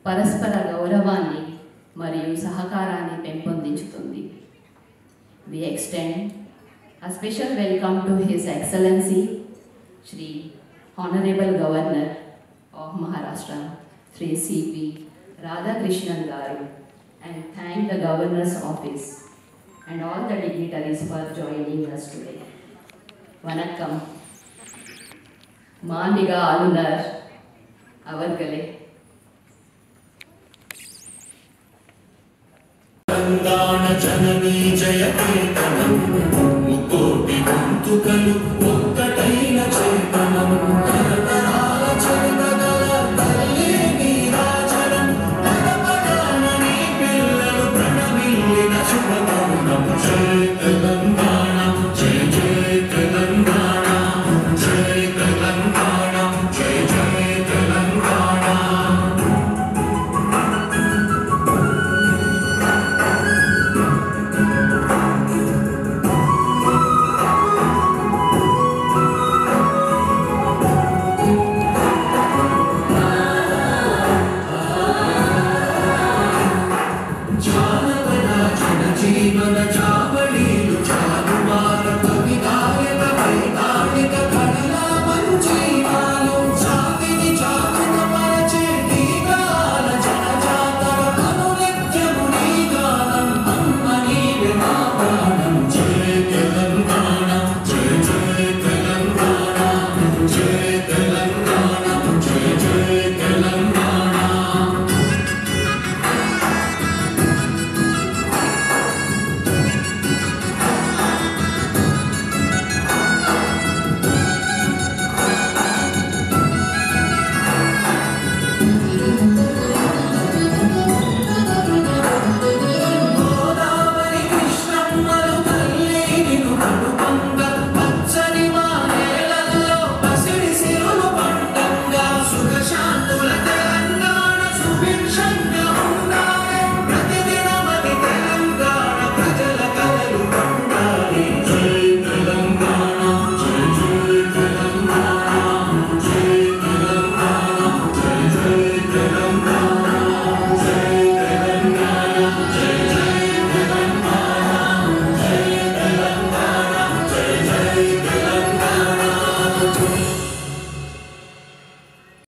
పరస్పర గౌరవాన్ని మరియు సహకారాన్ని పెంపొందించుతుంది. We extend a special welcome to His Excellency Shri Honorable Governor of Maharashtra, Shri C.P. Radhakrishnan Garu, and thank the Governor's Office and all the dignitaries for joining us today. Vanakkam. Maaniga Alunar Avargale. Telangana Janani Jayaketanam Mukoti Guntukalu Mukkataina Chaitanam Taratarala Chaitadala Talli Neerajanam Parapadana Nee Pillalu Pranavillina Shubhatarunam Jai Telangana Jai Jai Telangana Jai Telangana Jai Jai Telangana.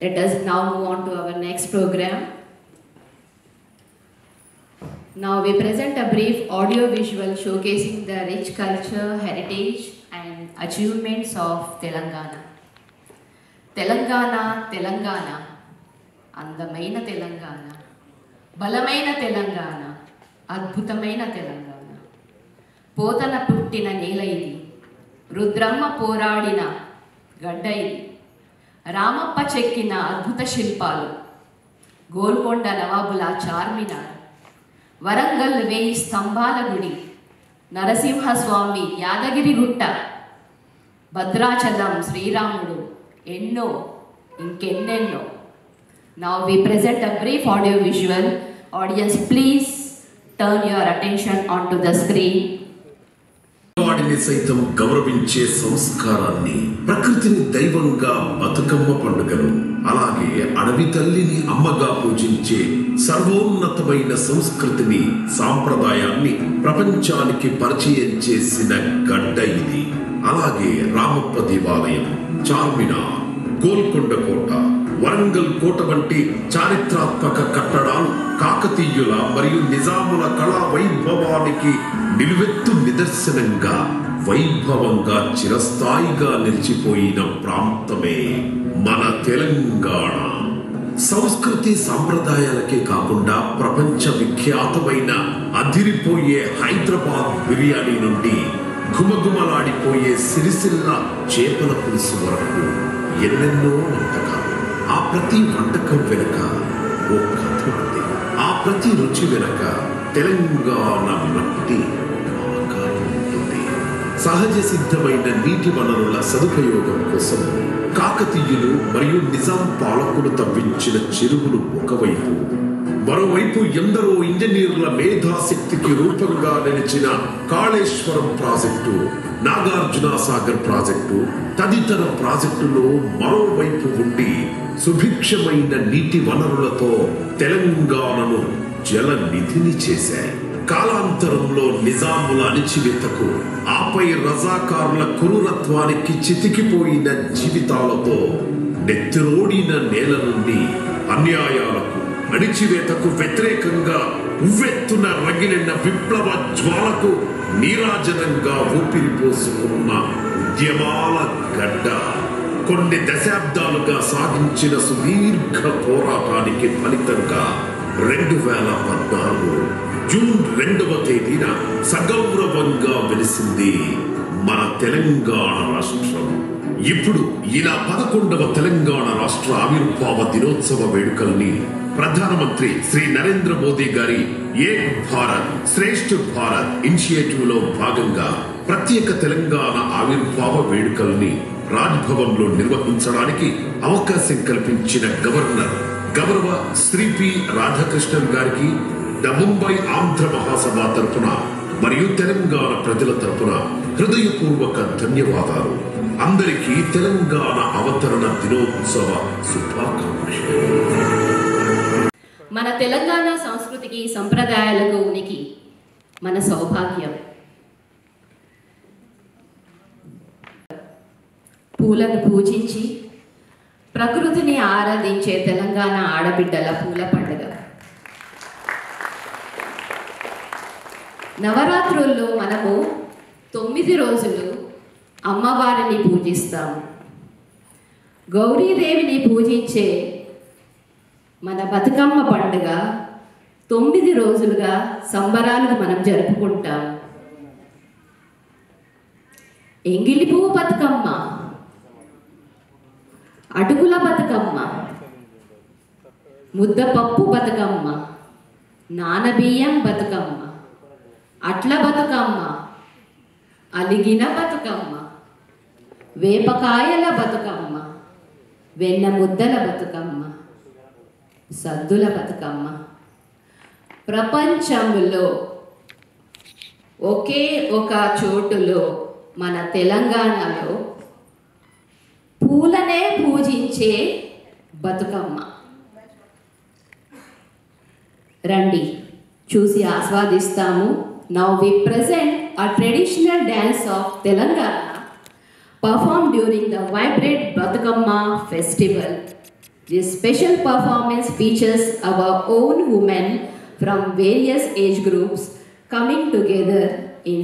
Let us now move on to our next program. Now we present a brief audio-visual showcasing the rich culture, heritage and achievements of Telangana. Telangana, Telangana, అందమైన తెలంగాణ, బలమైన తెలంగాణ, అద్భుతమైన తెలంగాణ. పోతన పుట్టిన నేల ఇది, రుద్రమ్మ పోరాడిన గడ్డ ఇది, రామప్ప చెక్కిన అద్భుత శిల్పాలు, గోల్కొండ నవాబుల చార్మినార్, వరంగల్ 1000 స్తంభాల గుడి, నరసింహస్వామి యాదగిరిగుట్ట, భద్రాచలం శ్రీరాముడు, ఎన్నో ఇంకెన్నెన్నో. Now we present a brief audio visual. Audience, please turn your attention onto the screen. వాడిని సైతం గౌరవించే సంస్కారాన్ని, ప్రకృతిని దైవంగా బతుకమ్మ పండుగను, అలాగే అడవి తల్లిని అమ్మగా పూజించే సర్వోన్నతమైన సంస్కృతిని, సాంప్రదాయాన్ని ప్రపంచానికి పరిచయం చేసిన గడ్డ ఇది. అలాగే రామప్ప దేవాలయం, చార్మినార్, గోల్కొండ కోట, వరంగల్ కోట వంటి చారిత్రాత్మక కట్టడాలు కాకతీయుల మరియు నిజాముల కళా వైభవానికి నిలువెత్తు నిదర్శనంగా వైభవంగా చిరస్థాయిగా నిలిచిపోయిన ప్రాంతమే మన తెలంగాణ. సంస్కృతి సంప్రదాయాలకే కాకుండా ప్రపంచ విఖ్యాతమైన అదిరిపోయే హైదరాబాద్ బిర్యానీ నుండి ఘుమఘుమలాడిపోయే సిరిసిల్ల చేపల పులుసు వరకు ఎన్నెన్నో వంటకాలు. ఆ ప్రతి వంటకం వెనుక ఓ కథ ఉంది. ఆ ప్రతి రుచి వెనుక తెలంగాణ మట్టి మమకారం ఉంటుంది. సహజ సిద్ధమైన నీటి వనరుల సదుపయోగం కోసం కాకతీయులు మరియు నిజాం పాలకులు తవ్వించిన చెరువులు ఒకవైపు, మరోవైపు ఎందరో ఇంజనీర్ల మేధాశక్తికి రూపంగా నిలిచిన కాళేశ్వరం ప్రాజెక్టు, నాగార్జున సాగర్ ప్రాజెక్టు తదితర ప్రాజెక్టులో మరోవైపు ఉండి సుభిక్షమైన నీటి వనరులతో తెలంగాణ జల నిధిని చేశాయి. కాలాంతరంలో నిజాముల అణిచివేతకు, ఆపై రజాకారుల క్రూరత్వానికి చితికిపోయిన జీవితాలతో నెత్తిరోడిన నేల నుండి అన్యాయాలకు, అణిచివేతకు వ్యతిరేకంగా ఉవ్వెత్తున రగిలిన విప్లవ జ్వాలకు నీరాజనంగా ఊపిరిపోసుకున్న ఉద్యమాల గడ్డ. కొన్ని దశాబ్దాలుగా సాగించిన సుదీర్ఘ పోరాటానికి ఫలితంగా 2014 జూన్ 2వ తేదీన సగౌరవంగా వెలిసింది మన తెలంగాణ రాష్ట్రం. ఇప్పుడు ఇలా 11వ తెలంగాణ రాష్ట్ర ఆవిర్భావ దినోత్సవ వేడుకల్ని ప్రధానమంత్రి శ్రీ నరేంద్ర మోదీ గారి ఏక్ భారత్ శ్రేష్ఠ భారత్ ఇనిషియేటివ్ లో భాగంగా ప్రత్యేక తెలంగాణ ఆవిర్భావ వేడుకల్ని రాజ్భవన్ లో నిర్వహించడానికి అవకాశం కల్పించిన గవర్నర్ గౌరవ శ్రీ పి రాధాకృష్ణన్ గారికి ద ముంబై ఆంధ్ర మహాసభ తరపున మరియు తెలంగాణ ప్రజల తరపున హృదయపూర్వక ధన్యవాదాలు. అందరికీ తెలంగాణ అవతరణ దినోత్సవ శుభాకాంక్షలు. మన తెలంగాణ సంస్కృతికి సంప్రదాయాలకు ఉనికి మన సౌభాగ్యం. పూలను పూజించి ప్రకృతిని ఆరాధించే తెలంగాణ ఆడబిడ్డల పూల పండుగ. నవరాత్రుల్లో మనము 9 రోజులు అమ్మవారిని పూజిస్తాము. గౌరీదేవిని పూజించే మన బతుకమ్మ పండుగ 9 రోజులుగా సంబరాలు మనం జరుపుకుంటాం. ఎంగిలి పువ్వు బతుకమ్మ, అటుకుల బతుకమ్మ, ముద్దపప్పు బతుకమ్మ, నానబియ్యం బతుకమ్మ, అట్ల బతుకమ్మ, అలిగిన బతుకమ్మ, వేపకాయల బతుకమ్మ, వెన్న ముద్దల బతుకమ్మ, సద్దుల బతుకమ్మ. ప్రపంచంలో ఒకే ఒక చోటులో మన తెలంగాణలో పూలనే పూజించే బతుకమ్మ. రండి చూసి ఆస్వాదిస్తాము. Now we present a traditional dance of Telangana performed during the vibrant Batukamma festival. This special performance features our own women from various age groups coming together in